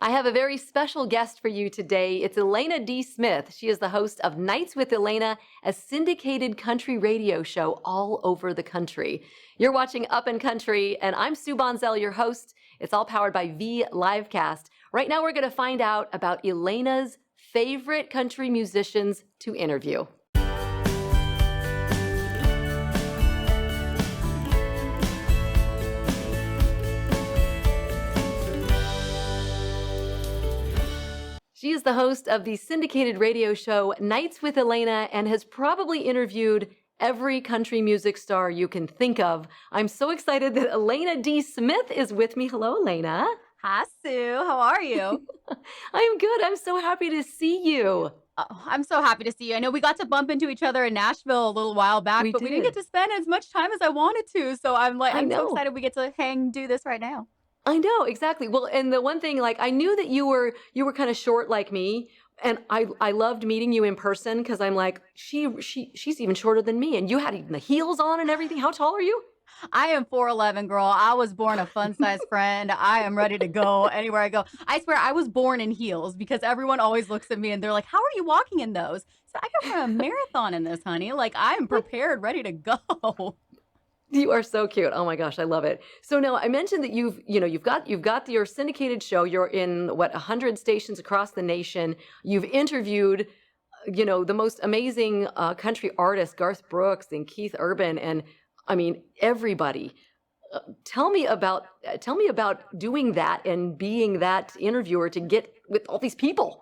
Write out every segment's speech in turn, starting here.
I have a very special guest for you today. It's Elaina D. Smith. She is the host of Nights with Elaina, a syndicated country radio show all over the country. You're watching Up and Country, and I'm Sue Bonzel, your host. It's all powered by V Livecast. Right now, we're going to find out about Elaina's favorite country musicians to interview. She is the host of the syndicated radio show Nights with Elaina and has probably interviewed every country music star you can think of. I'm so excited that Elaina D. Smith is with me. Hello, Elaina. Hi, Sue. How are you? I'm good. I'm so happy to see you. Oh, I'm so happy to see you. I know we got to bump into each other in Nashville a little while back, We but we didn't get did. to spend as much time as I wanted to. So I I'm so know. excited we get to do this right now. I know, exactly. Well, and the one thing, like, I knew that you were kind of short like me, and I loved meeting you in person because I'm like, she's even shorter than me, and you had even the heels on and everything. How tall are you? I am 4'11", girl. I was born a fun-sized friend. I am ready to go anywhere I go. I swear I was born in heels because everyone always looks at me and they're like, "How are you walking in those?" So I can run a marathon in this, honey. Like I am prepared, ready to go. You are so cute. Oh my gosh, I love it. So now I mentioned that you've got your syndicated show. You're in what 100 stations across the nation. You've interviewed, the most amazing country artists, Garth Brooks and Keith Urban, and I mean everybody. Tell me about doing that and being that interviewer to get with all these people.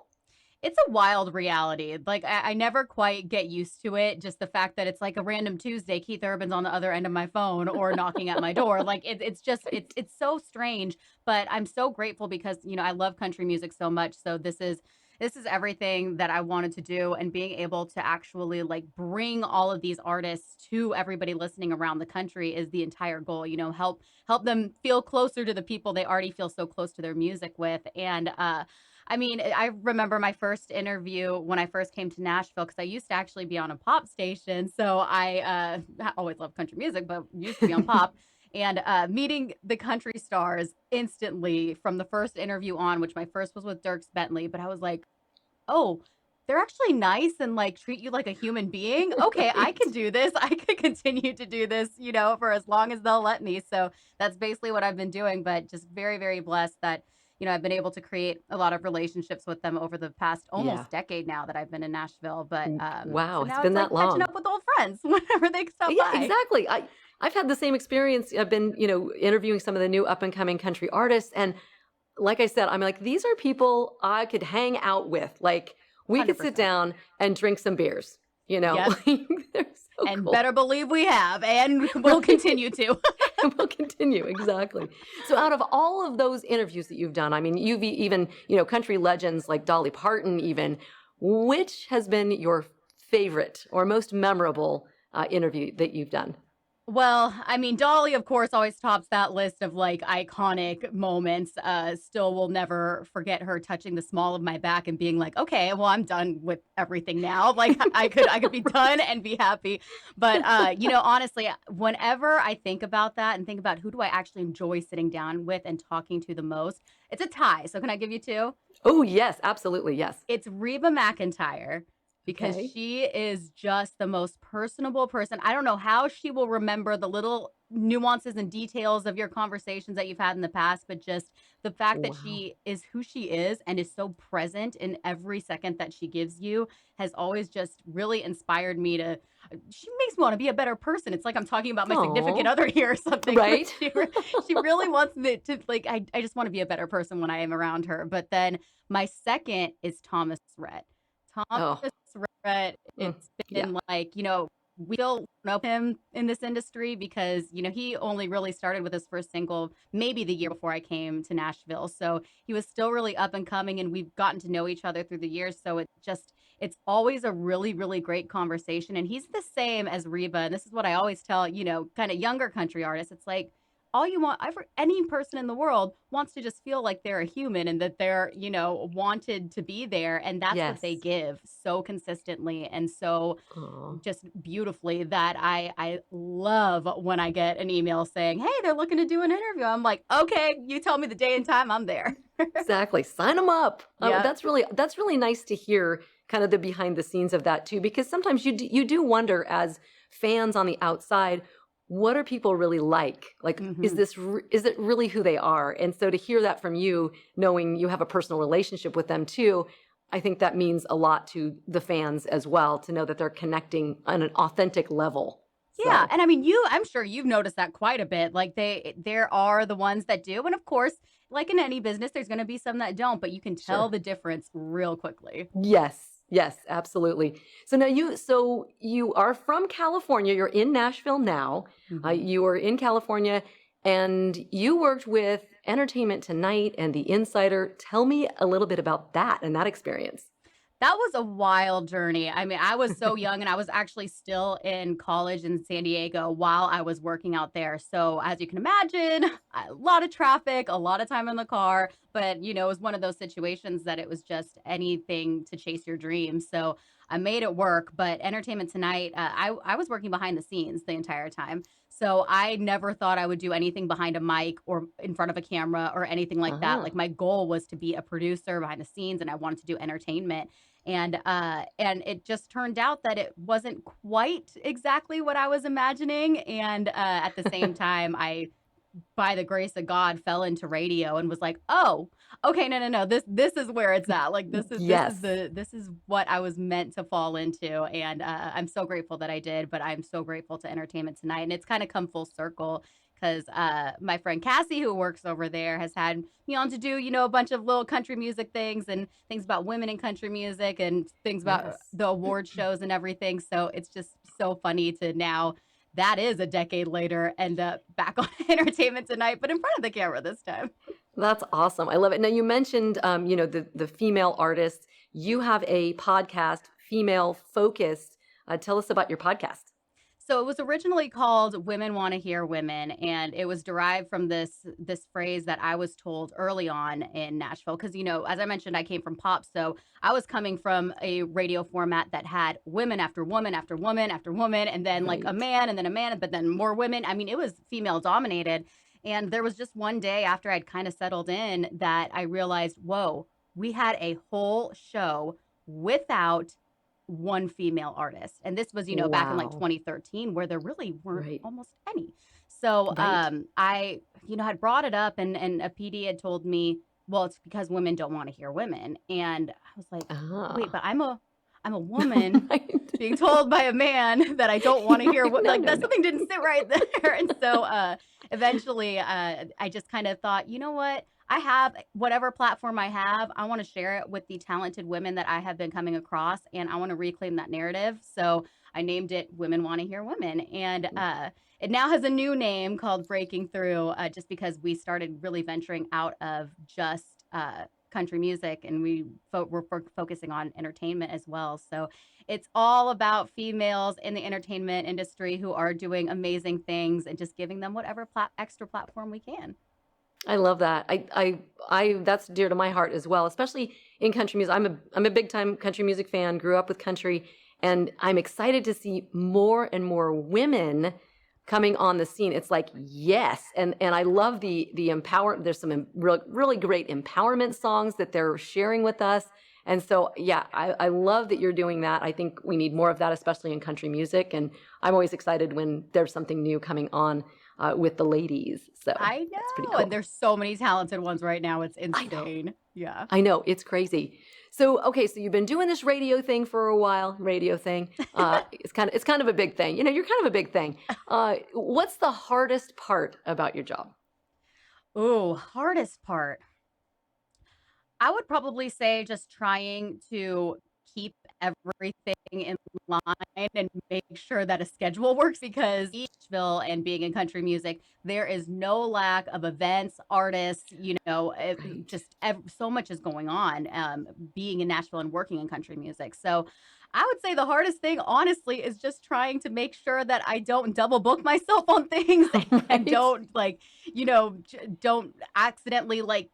It's a wild reality. Like I never quite get used to it. Just the fact that it's like a random Tuesday, Keith Urban's on the other end of my phone or knocking at my door. Like it's just it's so strange. But I'm so grateful because I love country music so much. So this is everything that I wanted to do, and being able to actually like bring all of these artists to everybody listening around the country is the entire goal. Help them feel closer to the people they already feel so close to their music with, and I mean, I remember my first interview when I first came to Nashville because I used to actually be on a pop station. So I always loved country music, but used to be on pop. And meeting the country stars instantly from the first interview on, which my first was with Dirks Bentley, but I was like, oh, they're actually nice and like treat you like a human being. Okay, I Right. can do this. I could continue to do this, for as long as they'll let me. So that's basically what I've been doing, but just very, very blessed that, I've been able to create a lot of relationships with them over the past Yeah. almost decade now that I've been in Nashville. But Wow, so it's now been it's like that catching long. up with old friends whenever they stop Yeah, by. exactly. I've had the same experience. I've been, interviewing some of the new up and coming country artists, and like I said, I'm like, these are people I could hang out with. Like, we could sit 100%. down and drink some beers. Yes. Like, they're so And cool. better believe we have and will Right? continue to. And we'll continue, exactly. So, out of all of those interviews that you've done, I mean, you've even, country legends like Dolly Parton, even, which has been your favorite or most memorable interview that you've done? Well, I mean, Dolly, of course, always tops that list of like iconic moments. Still will never forget her touching the small of my back and being like, okay, well, I'm done with everything now. Like I could be done and be happy. But honestly, whenever I think about that and think about who do I actually enjoy sitting down with and talking to the most, it's a tie. So can I give you two? Oh, yes, absolutely. Yes. It's Reba McEntire because Okay. she is just the most personable person. I don't know how she will remember the little nuances and details of your conversations that you've had in the past, but just the fact that Wow. she is who she is and is so present in every second that she gives you has always just really inspired me to. She makes me want to be a better person. It's like I'm talking about my significant Oh, other here or something, but right. she really wants me to like. I just want to be a better person when I am around her. But then my second is Thomas Rhett. Thomas Oh, Rhett, mm, it's yeah. been like, we still know him in this industry because, he only really started with his first single maybe the year before I came to Nashville. So he was still really up and coming, and we've gotten to know each other through the years. So it's always a really, really great conversation. And he's the same as Reba. And this is what I always tell, kind of younger country artists. It's like, all you want, any person in the world wants to just feel like they're a human and that they're, wanted to be there. And that's what they Yes. give so consistently and so Aw. just beautifully that I love when I get an email saying, "Hey, they're looking to do an interview." I'm like, "Okay, you tell me the day and time, I'm there." Exactly. Sign them up. Yep. That's really nice to hear kind of the behind the scenes of that too, because sometimes you do wonder as fans on the outside, what are people really like? Like, is Mhm. this is it really who they are? And so to hear that from you, knowing you have a personal relationship with them too, I think that means a lot to the fans as well to know that they're connecting on an authentic level. Yeah, So and I mean, I'm sure you've noticed that quite a bit. Like there are the ones that do, and of course, like in any business, there's going to be some that don't, but you can tell sure. the difference real quickly. Yes, yes, absolutely. So you are from California. You're in Nashville now. Mhm. You were in California, and you worked with Entertainment Tonight and The Insider. Tell me a little bit about that and that experience. That was a wild journey. I mean, I was so young and I was actually still in college in San Diego while I was working out there. So, as you can imagine, a lot of traffic, a lot of time in the car. But, it was one of those situations that it was just anything to chase your dreams. So, I made it work. But Entertainment Tonight, I was working behind the scenes the entire time. So, I never thought I would do anything behind a mic or in front of a camera or anything like that. Like, Ah, my goal was to be a producer behind the scenes and I wanted to do entertainment and it just turned out that it wasn't quite exactly what I was imagining, and, at the same time, I, by the grace of God, fell into radio and was like, "Oh, okay, no, no, no, this is where it's at, like, yes. this is what I was meant to fall into," and, I'm so grateful that I did, but I'm so grateful to Entertainment Tonight, and it's kinda come full circle 'cause, my friend Cassie, who works over there, has had me on to do, a bunch of little country music things and things about women in country music and things about Yes. the award shows and everything, so it's just so funny to now that is a decade later end up back on Entertainment Tonight, but in front of the camera this time. That's awesome. I love it. Now you mentioned, the female artists. You have a podcast, female focused. Tell us about your podcast. So it was originally called Women Want to Hear Women, and it was derived from this phrase that I was told early on in Nashville. Because as I mentioned, I came from pop, so I was coming from a radio format that had women after woman after woman after woman, and then like a Right. man and then a man, but then more women. I mean, it was female dominated. And there was just one day after I'd kind of settled in that I realized, whoa, we had a whole show without one female artist. And this was, back in like Wow. 2013 where there really weren't Right. almost any. So Right. I, had brought it up and a PD had told me, well, it's because women don't want to hear women. And I was like, wait, Ah. but I'm a woman Right. being told by a man that I don't want to hear what No, like no, that no. something didn't sit right there. And so eventually I just kind of thought, you know what? I have whatever platform I have, I want to share it with the talented women that I have been coming across and I want to reclaim that narrative. So I named it Women Want to Hear Women. And it now has a new name called Breaking Through, just because we started really venturing out of just country music and we're focusing on entertainment as well. So it's all about females in the entertainment industry who are doing amazing things and just giving them whatever extra platform we can. I love that. I that's dear to my heart as well, especially in country music. I'm a big time country music fan, grew up with country, and I'm excited to see more and more women coming on the scene. It's like, yes. And I love the empower there's some really great empowerment songs that they're sharing with us. And so, yeah, I love that you're doing that. I think we need more of that, especially in country music. And I'm always excited when there's something new coming on with the ladies. So I that's pretty know, and cool. there's so many talented ones right now. It's I know. insane. Yeah. I know. It's crazy. So, okay, so you've been doing this radio thing for a while, radio thing. It's kind of a big thing. You're kind of a big thing. What's the hardest part about your job? Ooh, hardest part. I would probably say just trying to keep everything in line and make sure that a schedule works because Nashville and being in country music, there is no lack of events, artists, Right. just so much is going on being in Nashville and working in country music. So I would say the hardest thing, honestly, is just trying to make sure that I don't double book myself on things and Right. don't don't accidentally like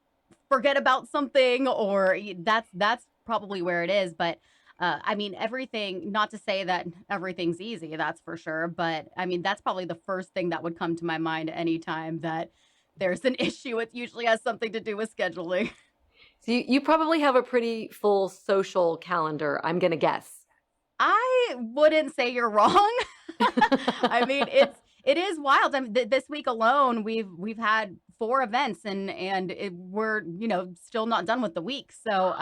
forget about something or that's probably where it is. But I mean, everything, not to say that everything's easy, that's for sure. But I mean, that's probably the first thing that would come to my mind anytime that there's an issue. It usually has something to do with scheduling. So you probably have a pretty full social calendar, I'm gonna guess. I wouldn't say you're wrong. I mean, it is wild. I mean, this week alone, we've had 4 events and we're, still not done with the week. So,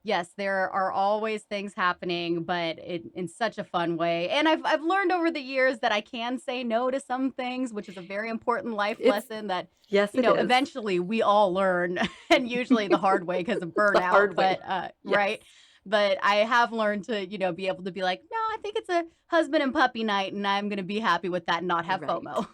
yes, there are always things happening, but in such a fun way. And I've learned over the years that I can say no to some things, which is a very important life It's lesson that, yes, it is. eventually we all learn and usually the hard way because of The burnout, hard way. but Yes. right. But I have learned to, be able to be like, no, I think it's a husband and puppy night, and I'm going to be happy with that and not have Right. FOMO.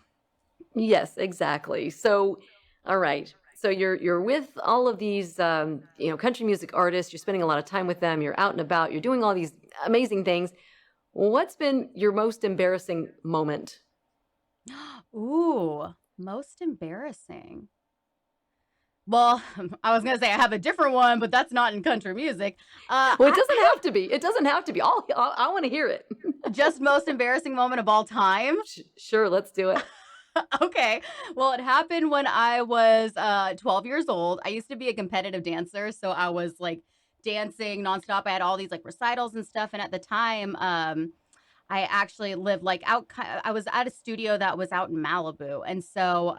Yes, exactly. So, all right. So you're with all of these country music artists. You're spending a lot of time with them. You're out and about. You're doing all these amazing things. What's been your most embarrassing moment? Ooh, most embarrassing. Well, I was going to say I have a different one, but that's not in country music. Well, it doesn't have to be. It doesn't have to be. I want to hear it. Just most embarrassing moment of all time. Sure, let's do it. Okay. Well, it happened when I was 12 years old. I used to be a competitive dancer, so I was like dancing nonstop. I had all these like recitals and stuff, and at the time, I actually lived like I was at a studio that was out in Malibu. And so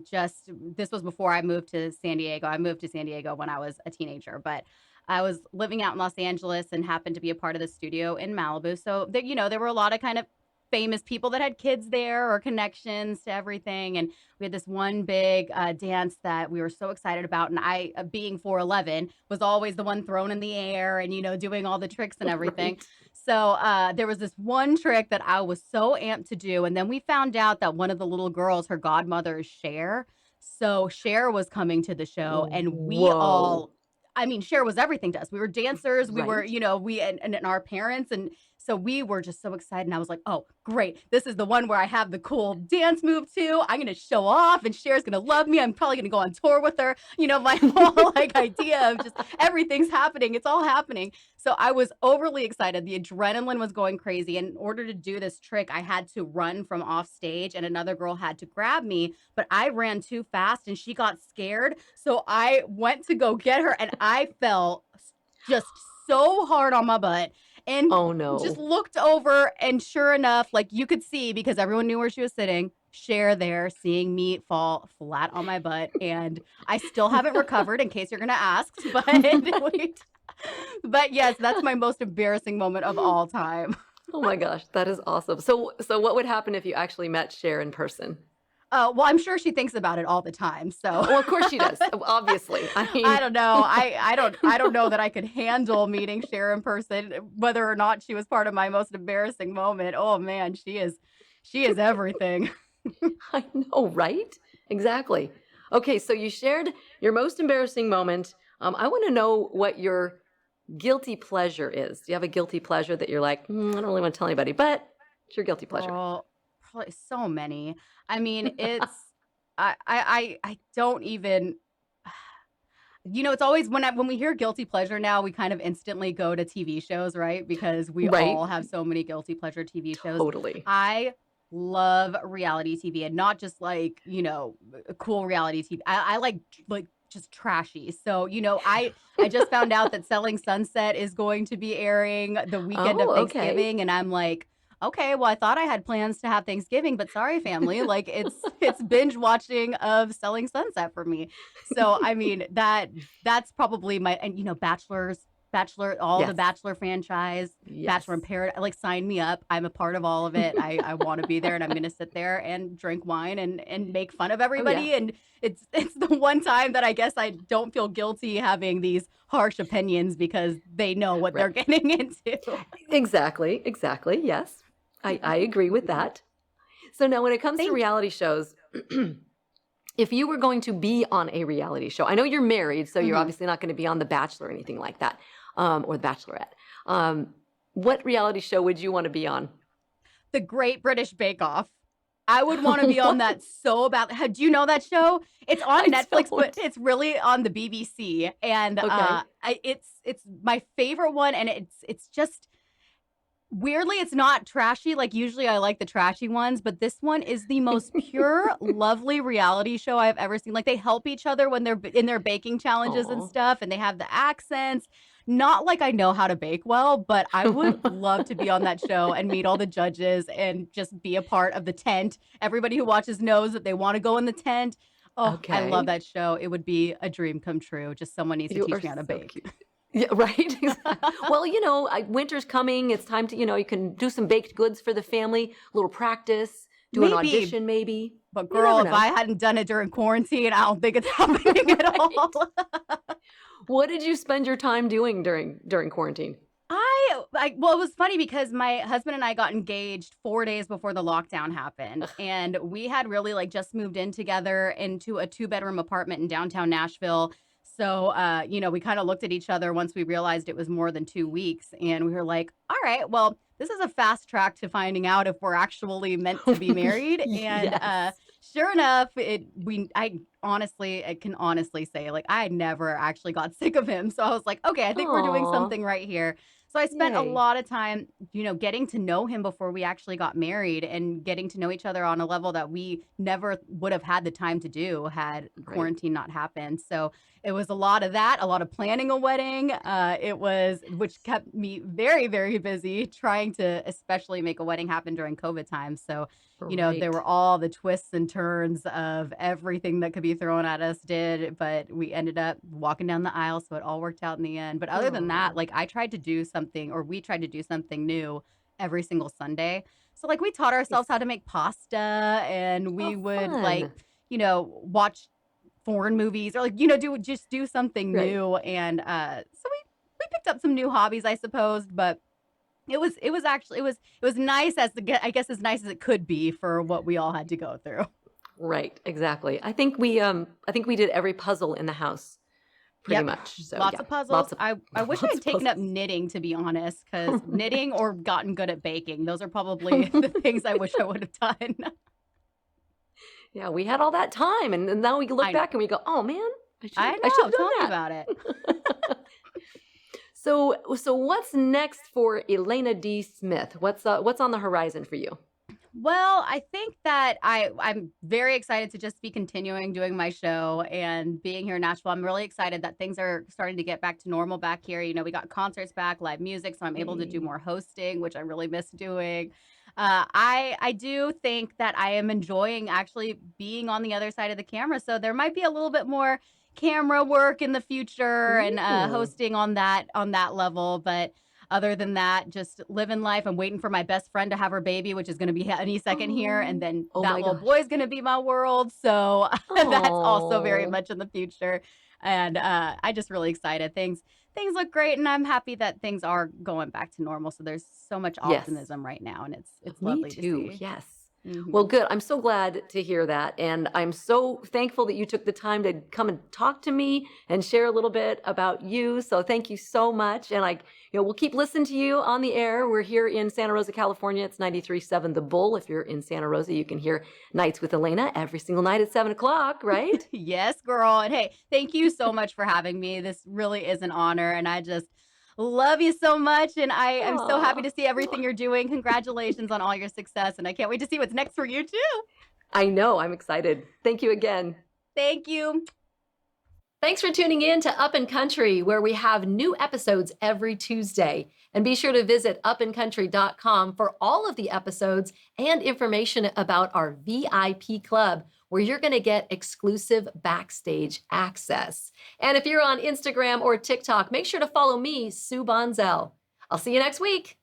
just this was before I moved to San Diego. I moved to San Diego when I was a teenager, but I was living out in Los Angeles and happened to be a part of the studio in Malibu. So there, there were a lot of kind of famous people that had kids there or connections to everything. And we had this one big dance that we were so excited about. And I, being 4'11", was always the one thrown in the air and, doing all the tricks and everything. Right. So there was this one trick that I was so amped to do. And then we found out that one of the little girls, her godmother is Cher. So Cher was coming to the show and we Whoa. all, I mean, Cher was everything to us. We were dancers. We were, Right. and our parents. And so we were just so excited. And I was like, oh, great. This is the one where I have the cool dance move too. I'm going to show off and Cher's going to love me. I'm probably going to go on tour with her. My whole like idea of just everything's happening. It's all happening. So I was overly excited. The adrenaline was going crazy. And in order to do this trick, I had to run from off stage and another girl had to grab me, but I ran too fast and she got scared. So I went to go get her and I fell just so hard on my butt and Oh just no. looked over and sure enough, like you could see because everyone knew where she was sitting, Cher there seeing me fall flat on my butt. And I still haven't recovered in case you're going to ask, but wait. But yes, that's my most embarrassing moment of all time. Oh my gosh, that is awesome. So what would happen if you actually met Cher in person? Well, I'm sure she thinks about it all the time. So Well, of course she does. Obviously. I I mean, don't know. I don't know that I could handle meeting Cher in person, whether or not she was part of my most embarrassing moment. Oh man, she is everything. I know, right? Exactly. Okay, so you shared your most embarrassing moment. I want to know what your guilty pleasure is. Do you have a guilty pleasure that you're like, I don't really want to tell anybody, but it's your guilty pleasure? Girl, probably so many. I mean, I don't even it's always when we hear guilty pleasure now, we kind of instantly go to TV shows, right? Because we Right? all have so many guilty pleasure TV shows. Totally. I love reality TV and not just like, cool reality TV. I like just trashy. So, I just found out that Selling Sunset is going to be airing the weekend of Oh, okay. Thanksgiving and I'm like, okay, well, I thought I had plans to have Thanksgiving, but sorry, family. Like it's binge watching of Selling Sunset for me. So I mean that's probably my and Bachelors. Bachelor, all the Yes. Bachelor franchise, Bachelor in Yes. Paradise. Like, sign me up. I'm a part of all of it. I want to be there, and I'm gonna sit there and drink wine and make fun of Oh yeah. everybody. And it's the one time that I guess I don't feel guilty having these harsh opinions because they know what they're Right. getting into. Exactly. Exactly. Yes. I agree with that. So now when it comes to Thank reality shows, if you were going to be on a reality show, I know you're married, so you. you're Mhm. obviously not going to be on The Bachelor or anything like that, or The Bachelorette. What reality show would you want to be on? The Great British Bake Off. I would want to be on What? that so bad. Do you know that show? It's I on Netflix, but don't. it's really on the BBC, and Okay. it's my favorite one, and it's just weirdly, it's not trashy. Like, usually I like the trashy ones, but this one is the most pure, lovely reality show I've ever seen. Like, they help each other when they're in their baking challenges and Oh. stuff, and they have the accents. Not like I know how to bake well, but I would love to be on that show and meet all the judges and just be a part of the tent. Everybody who watches knows that they want to go in the tent. Oh, I love Okay. that show. It would be a dream come true. Just someone needs to You are teach me how to so bake. cute. Yeah, right. Well, winter's coming. It's time to, you can do some baked goods for the family, a little practice, do an Maybe. audition maybe. But You girl, never if I know. hadn't done it during quarantine, I don't think it's happening at Right. all. What did you spend your time doing during quarantine? Well, it was funny because my husband and I got engaged 4 days before the lockdown happened, and we had really like just moved in together into a 2-bedroom apartment in downtown Nashville. So, we kind of looked at each other once we realized it was more than 2 weeks, and we were like, "All right, well, this is a fast track to finding out if we're actually meant to be married." And Yes. sure enough, I can honestly say, like, I never actually got sick of him. So I was like, okay, I think we're doing Aw. something right here. So I spent a Yay. lot of time, getting to know him before we actually got married and getting to know each other on a level that we never would have had the time to do had Right. quarantine not happened. So it was a lot of that, a lot of planning a wedding. Which kept me very, very busy trying to especially make a wedding happen during COVID time. So there Right. were all the twists and turns of everything that could be thrown at us but we ended up walking down the aisle, so it all worked out in the end. But other than that, Oh. like, I tried to do something, or we tried to do something new every single Sunday. So, like, we taught ourselves Nice. how to make pasta, and Oh, we would, like, fun. watch foreign movies, or, like, do something Right. new. And so we picked up some new hobbies, I suppose. But it was nice, I guess, as nice as it could be for what we all had to go through. Right. Exactly. I think we did every puzzle in the house pretty Yep. much. So Lots yeah, of puzzles. lots of I wish I lots had of taken up puzzles. knitting, to be honest, because knitting or gotten good at baking. Those are probably the things I wish I would have done. Yeah, we had all that time, and now we look I back and we go, "Oh man, I should I have I should know. have done Tell me that." about it. So what's next for Elaina D. Smith? What's on the horizon for you? Well, I think that I'm very excited to just be continuing doing my show and being here in Nashville. I'm really excited that things are starting to get back to normal back here. We got concerts back, live music, so I'm able to do Yay. more hosting, which I really miss doing. I do think that I am enjoying actually being on the other side of the camera. So there might be a little bit more camera work in the future and Ooh. hosting on that level. But other than that, just living life. I'm waiting for my best friend to have her baby, which is going to be any second here. And Oh. then Oh that my little boy gosh. is going to be my world. So that's also very Oh. much in the future. And I just really excited. Things look great, and I'm happy that things are going back to normal. So there's so much Yes. optimism right now, and it's Me lovely to too. see. Yes. Well, Hmm. good. I'm so glad to hear that. And I'm so thankful that you took the time to come and talk to me and share a little bit about you. So thank you so much. And we'll keep listening to you on the air. We're here in Santa Rosa, California. It's 93.7 The Bull. If you're in Santa Rosa, you can hear Nights with Elaina every single night at 7 o'clock, right? Yes, girl. And hey, thank you so much for having me. This really is an honor, and I just love you so much. And I am so happy Aw. to see everything you're doing. Congratulations on all your success, and I can't wait to see what's next for you too. I know. I'm excited. Thank you again. Thank you. Thanks for tuning in to Up and Country, where we have new episodes every Tuesday. And be sure to visit upandcountry.com for all of the episodes and information about our VIP club, where you're going to get exclusive backstage access. And if you're on Instagram or TikTok, make sure to follow me, Sue Bonzel. I'll see you next week.